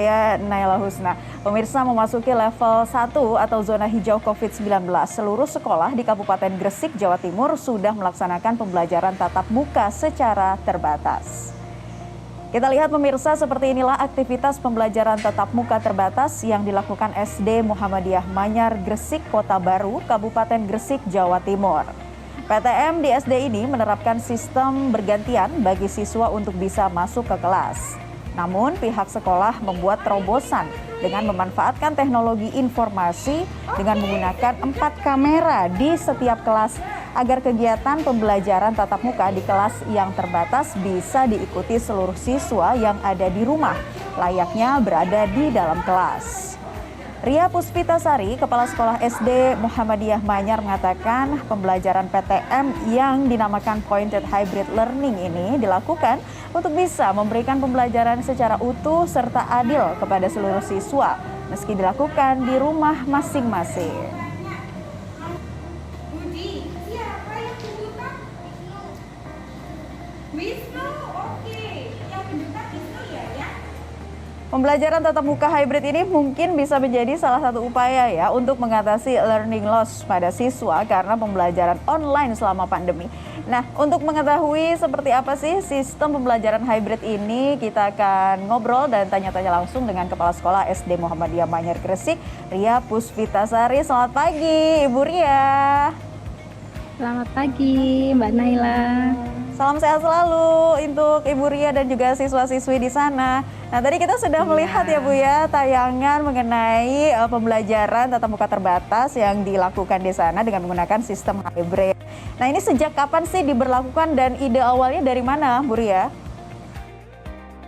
Saya Naila Husna. Pemirsa, memasuki level 1 atau zona hijau COVID-19, seluruh sekolah di Kabupaten Gresik, Jawa Timur sudah melaksanakan pembelajaran tatap muka secara terbatas. Kita lihat pemirsa, seperti inilah aktivitas pembelajaran tatap muka terbatas yang dilakukan SD Muhammadiyah Manyar Gresik, Kota Baru, Kabupaten Gresik, Jawa Timur. PTM di SD ini menerapkan sistem bergantian bagi siswa untuk bisa masuk ke kelas. Namun pihak sekolah membuat terobosan dengan memanfaatkan teknologi informasi dengan menggunakan 4 kamera di setiap kelas agar kegiatan pembelajaran tatap muka di kelas yang terbatas bisa diikuti seluruh siswa yang ada di rumah, layaknya berada di dalam kelas. Ria Puspitasari, Kepala Sekolah SD Muhammadiyah Manyar mengatakan pembelajaran PTM yang dinamakan Pointed Hybrid Learning ini dilakukan untuk bisa memberikan pembelajaran secara utuh serta adil kepada seluruh siswa meski dilakukan di rumah masing-masing. Pembelajaran tatap muka hybrid ini mungkin bisa menjadi salah satu upaya ya untuk mengatasi learning loss pada siswa karena pembelajaran online selama pandemi. Nah, untuk mengetahui seperti apa sih sistem pembelajaran hybrid ini, kita akan ngobrol dan tanya-tanya langsung dengan Kepala Sekolah SD Muhammadiyah Manyar Gresik, Ria Puspitasari. Selamat pagi, Ibu Ria. Selamat pagi, Mbak Naila. Salam sehat selalu untuk Ibu Ria dan juga siswa-siswi di sana. Nah, tadi kita sudah melihat ya Bu ya tayangan mengenai pembelajaran tatap muka terbatas yang dilakukan di sana dengan menggunakan sistem hybrid. Nah, ini sejak kapan sih diberlakukan dan ide awalnya dari mana, Bu Ria?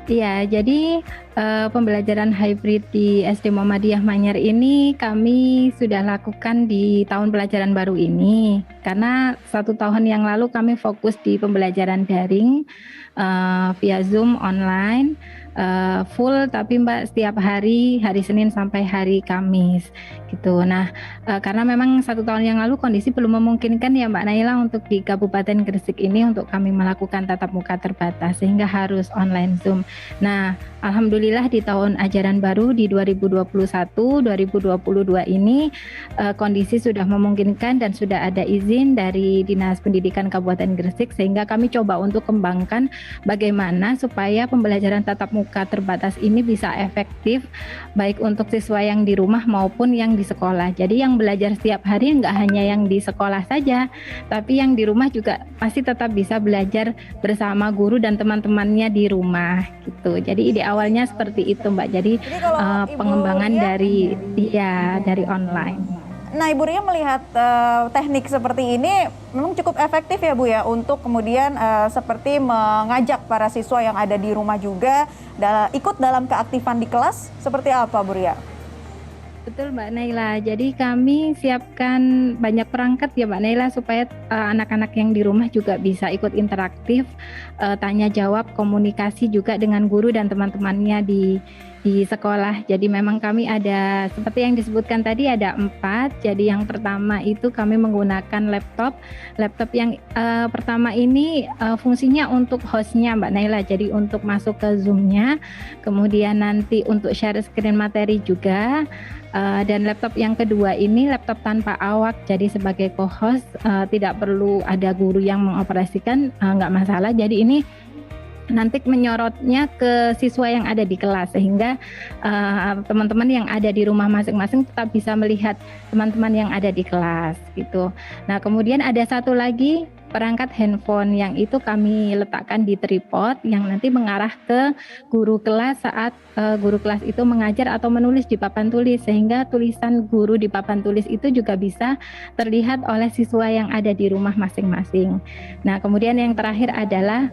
Iya, jadi pembelajaran hybrid di SD Muhammadiyah Manyar ini kami sudah lakukan di tahun pelajaran baru ini. Karena 1 tahun yang lalu kami fokus di pembelajaran daring via Zoom online. Full tapi Mbak setiap hari Senin sampai hari Kamis gitu. Nah karena memang 1 tahun yang lalu kondisi belum memungkinkan ya Mbak Naila untuk di Kabupaten Gresik ini untuk kami melakukan tatap muka terbatas sehingga harus online Zoom. Nah alhamdulillah di tahun ajaran baru di 2021-2022 ini kondisi sudah memungkinkan dan sudah ada izin dari Dinas Pendidikan Kabupaten Gresik sehingga kami coba untuk kembangkan bagaimana supaya pembelajaran tatap muka terbatas ini bisa efektif baik untuk siswa yang di rumah maupun yang di sekolah. Jadi yang belajar setiap hari nggak hanya yang di sekolah saja, tapi yang di rumah juga pasti tetap bisa belajar bersama guru dan teman-temannya di rumah gitu. Jadi ide awalnya seperti itu Mbak. Jadi pengembangan dari online. Nah, Ibu Ria melihat teknik seperti ini memang cukup efektif ya Bu ya untuk kemudian seperti mengajak para siswa yang ada di rumah juga ikut dalam keaktifan di kelas, seperti apa Bu Ria? Betul Mbak Naila, jadi kami siapkan banyak perangkat ya Mbak Naila supaya anak-anak yang di rumah juga bisa ikut interaktif, tanya jawab, komunikasi juga dengan guru dan teman-temannya di sekolah. Jadi memang kami ada seperti yang disebutkan tadi ada 4. Jadi yang pertama itu kami menggunakan laptop yang pertama ini fungsinya untuk hostnya Mbak Naila, jadi untuk masuk ke Zoom-nya, kemudian nanti untuk share screen materi juga. Dan laptop yang kedua ini laptop tanpa awak, jadi sebagai co-host tidak perlu ada guru yang mengoperasikan, nggak masalah. Jadi ini nanti menyorotnya ke siswa yang ada di kelas sehingga teman-teman yang ada di rumah masing-masing tetap bisa melihat teman-teman yang ada di kelas gitu. Nah kemudian ada satu lagi perangkat handphone yang itu kami letakkan di tripod yang nanti mengarah ke guru kelas saat guru kelas itu mengajar atau menulis di papan tulis sehingga tulisan guru di papan tulis itu juga bisa terlihat oleh siswa yang ada di rumah masing-masing. Nah kemudian yang terakhir adalah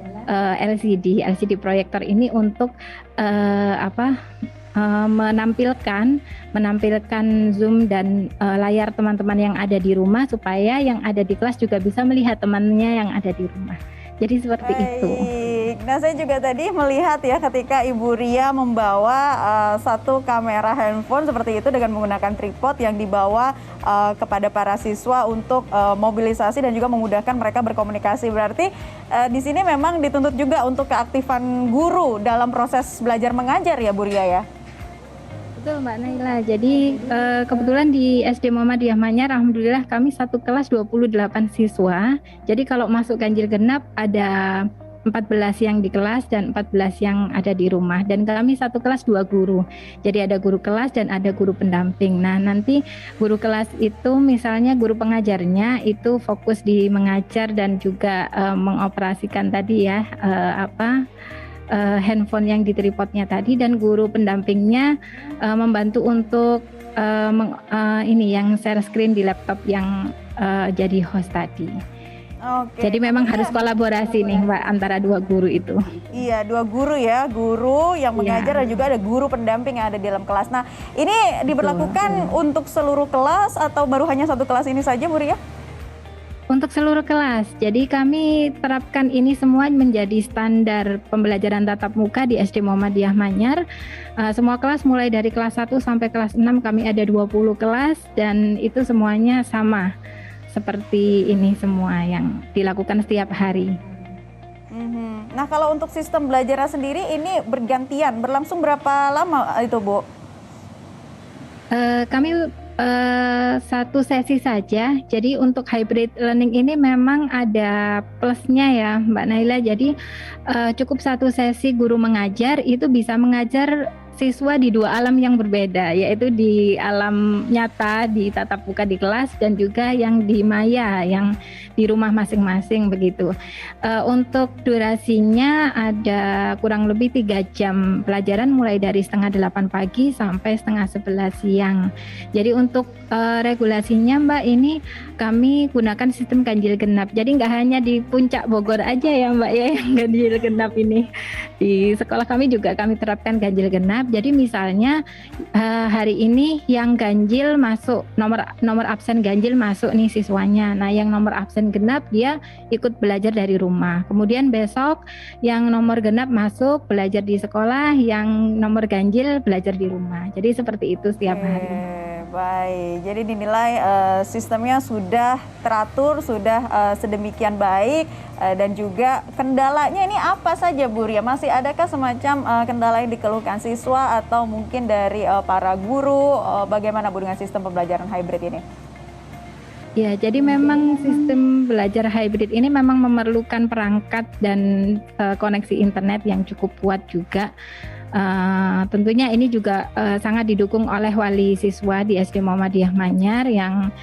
LCD proyektor ini untuk menampilkan Zoom dan layar teman-teman yang ada di rumah supaya yang ada di kelas juga bisa melihat temannya yang ada di rumah. Jadi seperti itu. Nah saya juga tadi melihat ya ketika Ibu Ria membawa satu kamera handphone seperti itu dengan menggunakan tripod yang dibawa kepada para siswa untuk mobilisasi dan juga memudahkan mereka berkomunikasi. Berarti di sini memang dituntut juga untuk keaktifan guru dalam proses belajar mengajar ya Bu Ria ya? Betul Mbak Naila. Jadi kebetulan di SD Muhammadiyah Manyar, alhamdulillah kami satu kelas 28 siswa. Jadi kalau masuk ganjil genap ada 14 yang di kelas dan 14 yang ada di rumah. Dan kami satu kelas 2 guru. Jadi ada guru kelas dan ada guru pendamping. Nah, nanti guru kelas itu misalnya guru pengajarnya itu fokus di mengajar dan juga mengoperasikan tadi ya handphone yang di tripodnya tadi, dan guru pendampingnya membantu untuk ini yang share screen di laptop yang jadi host tadi. Oke. Jadi memang harus kolaborasi nih Mbak antara 2 guru itu. Iya, 2 guru ya, guru yang mengajar Iya. dan juga ada guru pendamping yang ada di dalam kelas. Nah, ini diberlakukan untuk seluruh kelas atau baru hanya satu kelas ini saja, Bu Ria? Untuk seluruh kelas, jadi kami terapkan ini semua menjadi standar pembelajaran tatap muka di SD Muhammadiyah Manyar. Semua kelas mulai dari kelas 1 sampai kelas 6 kami ada 20 kelas dan itu semuanya sama seperti ini semua yang dilakukan setiap hari. Nah, kalau untuk sistem belajar sendiri ini bergantian, berlangsung berapa lama itu, Bu? Kami satu sesi saja. Jadi untuk hybrid learning ini memang ada plusnya ya Mbak Naila. Jadi cukup satu sesi guru mengajar itu bisa mengajar siswa di 2 alam yang berbeda, yaitu di alam nyata di tatap muka di kelas dan juga yang di maya yang di rumah masing-masing begitu. Untuk durasinya ada kurang lebih 3 jam pelajaran mulai dari setengah 8 pagi sampai setengah 11 siang. Jadi untuk regulasinya Mbak, ini kami gunakan sistem ganjil genap. Jadi nggak hanya di puncak Bogor aja ya Mbak ya yang ganjil genap ini. Di sekolah kami juga kami terapkan ganjil genap. Jadi misalnya hari ini yang ganjil masuk, nomor absen ganjil masuk nih siswanya. Nah, yang nomor absen genap dia ikut belajar dari rumah. Kemudian besok yang nomor genap masuk belajar di sekolah, yang nomor ganjil belajar di rumah. Jadi seperti itu setiap hari. Baik, jadi dinilai sistemnya sudah teratur, sudah sedemikian baik, dan juga kendalanya ini apa saja Bu Ria? Masih adakah semacam kendala yang dikeluhkan siswa atau mungkin dari para guru? Bagaimana Bu dengan sistem pembelajaran hybrid ini? Ya, jadi memang sistem belajar hybrid ini memang memerlukan perangkat dan koneksi internet yang cukup kuat juga. Tentunya ini juga sangat didukung oleh wali siswa di SD Muhammadiyah Manyar yang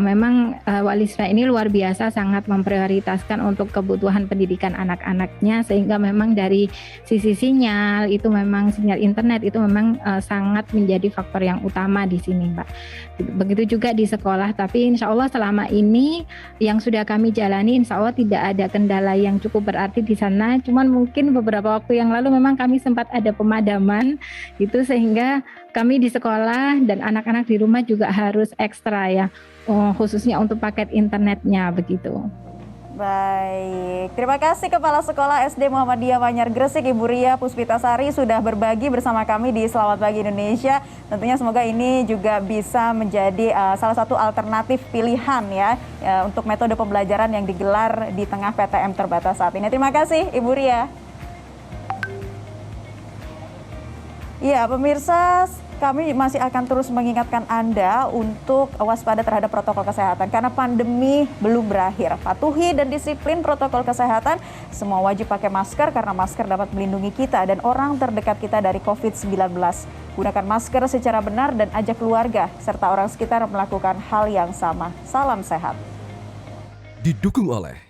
memang wali siswa ini luar biasa sangat memprioritaskan untuk kebutuhan pendidikan anak-anaknya, sehingga memang dari sisi sinyal itu memang sinyal internet itu memang sangat menjadi faktor yang utama di sini Mbak. Begitu juga di sekolah, tapi insya Allah selama ini yang sudah kami jalani insya Allah tidak ada kendala yang cukup berarti di sana, cuman mungkin beberapa waktu yang lalu memang kami sempat ada pemadaman gitu, sehingga kami di sekolah dan anak-anak di rumah juga harus ekstra ya, khususnya untuk paket internetnya begitu. Baik, terima kasih Kepala Sekolah SD Muhammadiyah Manyar Gresik Ibu Ria Puspitasari sudah berbagi bersama kami di Selamat Pagi Indonesia. Tentunya semoga ini juga bisa menjadi salah satu alternatif pilihan ya untuk metode pembelajaran yang digelar di tengah PTM terbatas saat ini. Terima kasih Ibu Ria. Ya, pemirsa, kami masih akan terus mengingatkan Anda untuk waspada terhadap protokol kesehatan karena pandemi belum berakhir. Patuhi dan disiplin protokol kesehatan. Semua wajib pakai masker karena masker dapat melindungi kita dan orang terdekat kita dari COVID-19. Gunakan masker secara benar dan ajak keluarga serta orang sekitar melakukan hal yang sama. Salam sehat. Didukung oleh